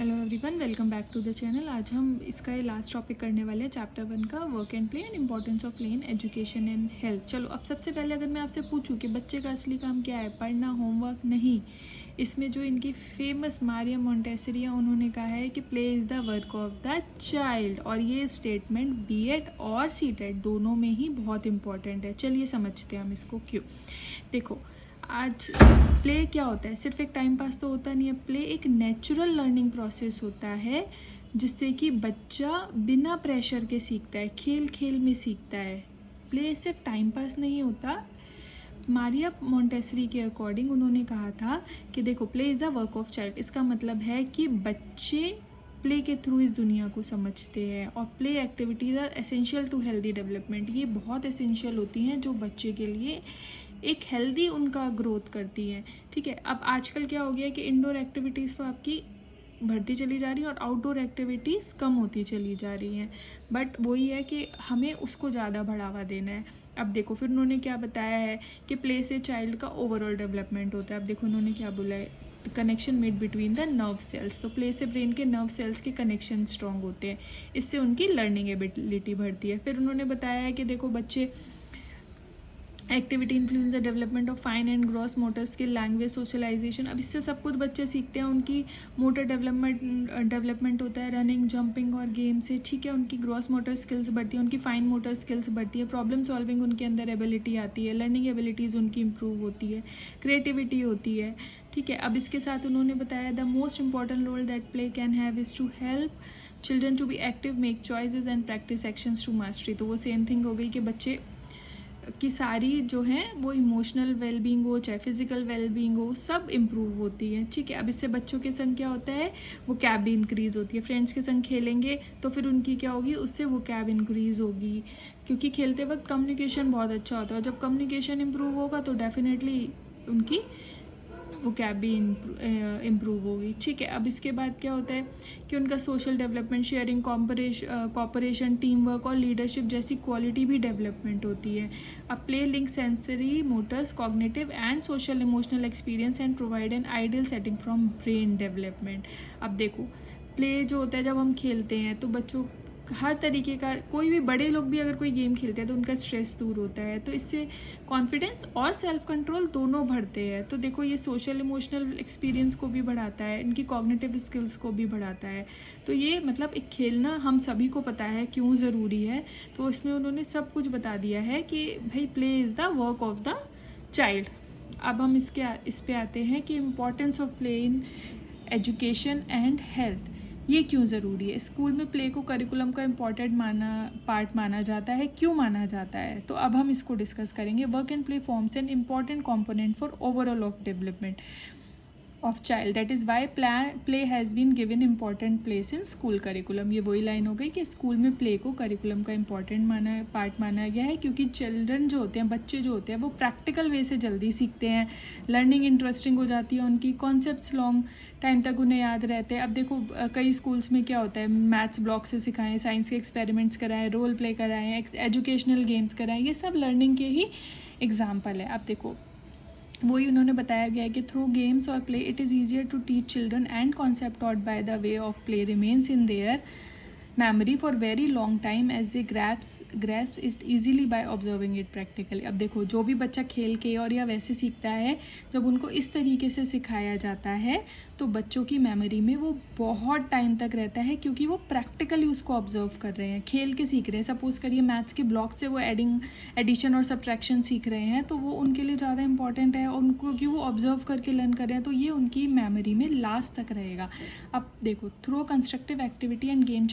Hello everyone, welcome back to the channel. आज हम इसका ये लास्ट टॉपिक करने वाले हैं चैप्टर 1 का, work and play and importance of play in education and health. चलो, अब सबसे पहले अगर मैं आपसे पूछूं कि बच्चे का असली काम क्या है, पढ़ना, होमवर्क नहीं, इसमें जो इनकी फेमस मारिया मोंटेसरी है उन्होंने कहा है कि play is the work of the child. और ये स्टेटमेंट बीएड और सीटेट दोनों में ही बहुत इंपॉर्टेंट है। चलिए समझते हैं हम इसको क्यों। देखो, आज प्ले क्या होता है, सिर्फ एक टाइम पास तो होता नहीं है। प्ले एक नेचुरल लर्निंग प्रोसेस होता है जिससे कि बच्चा बिना प्रेशर के सीखता है, खेल खेल में सीखता है। प्ले सिर्फ टाइम पास नहीं होता। मारिया मोंटेसरी के अकॉर्डिंग उन्होंने कहा था कि देखो, play is the work of child. इसका मतलब है कि बच्चे प्ले के थ्रू इस दुनिया को समझते हैं। और play activities are essential to healthy development. ये बहुत एसेंशियल होती हैं जो बच्चे के लिए एक हेल्दी उनका ग्रोथ करती हैं। ठीक है, अब आजकल क्या हो गया है कि इंडोर एक्टिविटीज़ तो आपकी बढ़ती चली जा रही है और आउटडोर एक्टिविटीज़ कम होती चली जा रही हैं। बट वही है कि हमें उसको ज़्यादा बढ़ावा देना है। अब देखो, फिर उन्होंने क्या बताया है कि प्ले से चाइल्ड का ओवरऑल डेवलपमेंट होता है। अब देखो उन्होंने क्या बोला है, connection made between the nerve cells. तो प्ले से ब्रेन के नर्व सेल्स के कनेक्शन स्ट्रॉन्ग होते हैं, इससे उनकी लर्निंग एबिलिटी बढ़ती है। फिर उन्होंने बताया है कि देखो, बच्चे activity influence the development of fine and gross motor skill, language, socialisation. अब इससे सब कुछ बच्चे सीखते हैं। उनकी मोटर डेवलपमेंट होता है रनिंग, जंपिंग और गेम से। ठीक है, उनकी ग्रॉस मोटर स्किल्स बढ़ती है, उनकी फाइन मोटर स्किल्स बढ़ती है, प्रॉब्लम सॉल्विंग उनके अंदर एबिलिटी आती है, लर्निंग एबिलिटीज़ उनकी इंप्रूव होती है, क्रिएटिविटी होती है। ठीक है, अब इसके साथ उन्होंने बताया the most important role that play can have is to help children to be active, make choices and practice actions to mastery. तो वो सेम थिंग हो गई कि बच्चे की सारी जो हैं वो इमोशनल वेलबींग हो चाहे फिजिकल वेलबींग हो, सब इम्प्रूव होती है। ठीक है, अब इससे बच्चों के संग क्या होता है, वो कैब भी इंक्रीज़ होती है। फ्रेंड्स के संग खेलेंगे तो फिर उनकी क्या होगी, उससे वो कैब इंक्रीज़ होगी, क्योंकि खेलते वक्त कम्युनिकेशन बहुत अच्छा होता है। और जब कम्युनिकेशन इम्प्रूव होगा तो डेफिनेटली उनकी वो कैब भी इम्प्रूव होगी। ठीक है, अब इसके बाद क्या होता है कि उनका social development, sharing, cooperation, team work और लीडरशिप जैसी क्वालिटी भी डेवलपमेंट होती है। अब play link sensory, motors, cognitive and social emotional experience and provide an ideal setting from brain development. अब देखो, प्ले जो होता है, जब हम खेलते हैं तो बच्चों हर तरीके का, कोई भी बड़े लोग भी अगर कोई गेम खेलते हैं तो उनका स्ट्रेस दूर होता है। तो इससे कॉन्फिडेंस और सेल्फ कंट्रोल दोनों बढ़ते हैं। तो देखो, ये सोशल इमोशनल एक्सपीरियंस को भी बढ़ाता है, इनकी कॉग्निटिव स्किल्स को भी बढ़ाता है। तो ये मतलब एक खेलना हम सभी को पता है क्यों ज़रूरी है। तो इसमें उन्होंने सब कुछ बता दिया है कि भाई play is the work of the child. अब हम इस पे आते हैं कि importance of play in education and health. ये क्यों ज़रूरी है। स्कूल में प्ले को करिकुलम का इम्पॉर्टेंट पार्ट माना जाता है। क्यों माना जाता है, तो अब हम इसको डिस्कस करेंगे। Work and play forms an important component for overall of development of child, that is why play has been given important place in school curriculum. ये वही लाइन हो गई कि स्कूल में प्ले को करिकुलम का इंपॉर्टेंट पार्ट माना गया है, क्योंकि चिल्ड्रन जो होते हैं, बच्चे जो होते हैं, वो प्रैक्टिकल वे से जल्दी सीखते हैं, लर्निंग इंटरेस्टिंग हो जाती है, उनकी कॉन्सेप्ट्स लॉन्ग टाइम तक उन्हें याद रहते हैं। अब देखो, कई स्कूल्स में क्या होता है, मैथ्स ब्लॉक से सिखाएं, साइंस के एक्सपेरिमेंट्स कराएं, रोल प्ले कराएं, एजुकेशनल गेम्स कराएं, ये सब लर्निंग के ही एग्जाम्पल है। अब देखो, वही उन्होंने बताया गया है कि थ्रू गेम्स और play it is easier to teach children and concept taught by the way of play remains in their memory for very long time as they grasp it easily by observing it practically। अब देखो, जो भी बच्चा खेल के और या वैसे सीखता है, जब उनको इस तरीके से सिखाया जाता है तो बच्चों की मेमोरी में वो बहुत टाइम तक रहता है, क्योंकि वो प्रैक्टिकली उसको ऑब्जर्व कर रहे हैं, खेल के सीख रहे हैं। सपोज करिए मैथ्स के ब्लॉक से वो एडिशन और सब्ट्रैक्शन सीख रहे हैं, तो वो उनके लिए ज़्यादा इंपॉर्टेंट है, उनको क्योंकि वो ऑब्जर्व करके लर्न कर रहे हैं, तो ये उनकी मेमोरी में लास्ट तक रहेगा। अब देखो, through constructive activity end game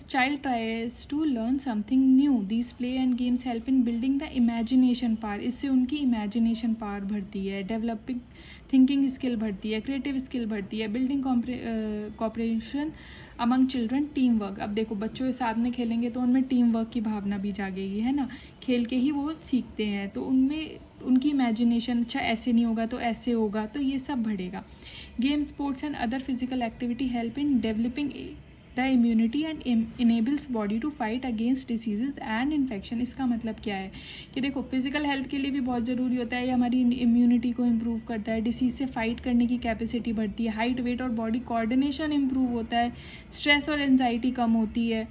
child tries to learn something new. These play and games help in building the imagination power। इससे उनकी imagination power बढ़ती है, developing thinking skill बढ़ती है, creative skill बढ़ती है, building cooperation among children, team work। अब देखो, बच्चों के साथ में खेलेंगे तो उनमें टीम वर्क की भावना भी जागेगी, है ना। खेल के ही वो सीखते हैं, तो उनमें उनकी इमेजिनेशन, अच्छा ऐसे नहीं होगा तो ऐसे होगा, तो ये सब बढ़ेगा। Game, sports and other physical activity help in developing the immunity and enables body to fight against diseases and infection. इसका मतलब क्या है कि देखो फिजिकल हेल्थ के लिए भी बहुत ज़रूरी होता है, ये हमारी इम्यूनिटी को इम्प्रूव करता है, डिसीज़ से फाइट करने की कैपेसिटी बढ़ती है, हाइट वेट और बॉडी कोऑर्डिनेशन इम्प्रूव होता है, स्ट्रेस और एंजाइटी कम होती है।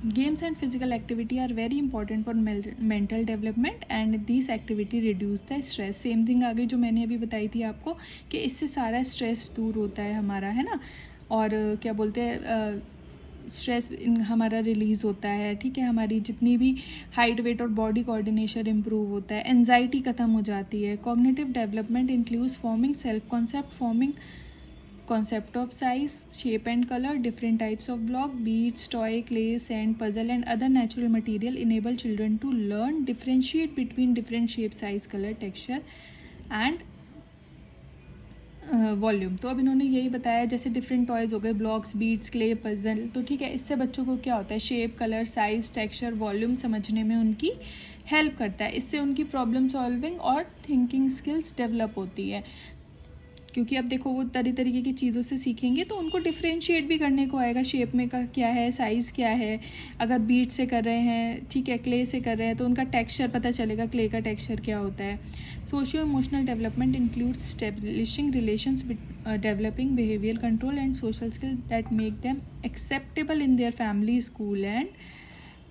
Games and physical activity are very important for mental development and these activity reduce the stress। Same thing आगे जो मैंने अभी बताई थी आपको कि इससे सारा स्ट्रेस दूर होता है हमारा, है ना। और क्या बोलते हैं, स्ट्रेस हमारा रिलीज़ होता है, ठीक है। हमारी जितनी भी हाइट वेट और बॉडी कोऑर्डिनेशन इम्प्रूव होता है, एनजाइटी ख़त्म हो जाती है। Cognitive development includes forming self concept, forming concept of size, shape and color, different types of block, beads, toy, clay, sand, puzzle and other natural material enable children to learn differentiate between different shape, size, color, texture and volume. तो अब इन्होंने यही बताया, जैसे different toys हो गए, blocks, beads, clay, puzzle, तो ठीक है, इससे बच्चों को क्या होता है, shape, colour, size, texture, volume समझने में उनकी हेल्प करता है। इससे उनकी प्रॉब्लम सॉल्विंग और थिंकिंग स्किल्स डेवलप होती है, क्योंकि अब देखो वो तरह तरीके की चीज़ों से सीखेंगे तो उनको डिफ्रेंशिएट भी करने को आएगा, शेप में का क्या है, साइज़ क्या है। अगर बीट से कर रहे हैं, ठीक है, क्ले से कर रहे हैं तो उनका टेक्सचर पता चलेगा, क्ले का टेक्सचर क्या होता है। Socio emotional development includes establishing relations, developing behaviour control and social skill that make them acceptable in their family, school and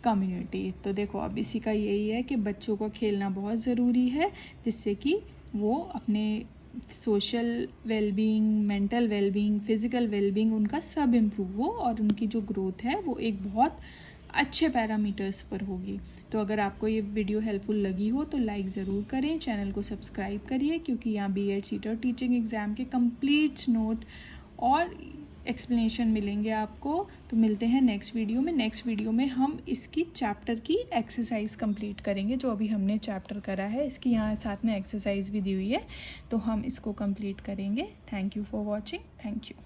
community. तो देखो अब इसी का यही है कि बच्चों को खेलना बहुत ज़रूरी है, जिससे कि वो अपने social wellbeing, mental wellbeing, physical wellbeing उनका सब इम्प्रूव हो और उनकी जो ग्रोथ है वो एक बहुत अच्छे पैरामीटर्स पर होगी। तो अगर आपको ये वीडियो हेल्पफुल लगी हो तो लाइक ज़रूर करें, चैनल को सब्सक्राइब करिए, क्योंकि यहाँ बीएड सीटर टीचिंग एग्ज़ाम के कंप्लीट नोट और एक्सप्लेनेशन मिलेंगे आपको। तो मिलते हैं नेक्स्ट वीडियो में। नेक्स्ट वीडियो में हम इसकी चैप्टर की एक्सरसाइज कंप्लीट करेंगे, जो अभी हमने चैप्टर करा है इसकी यहाँ साथ में एक्सरसाइज भी दी हुई है, तो हम इसको कंप्लीट करेंगे। Thank you for watching. Thank you.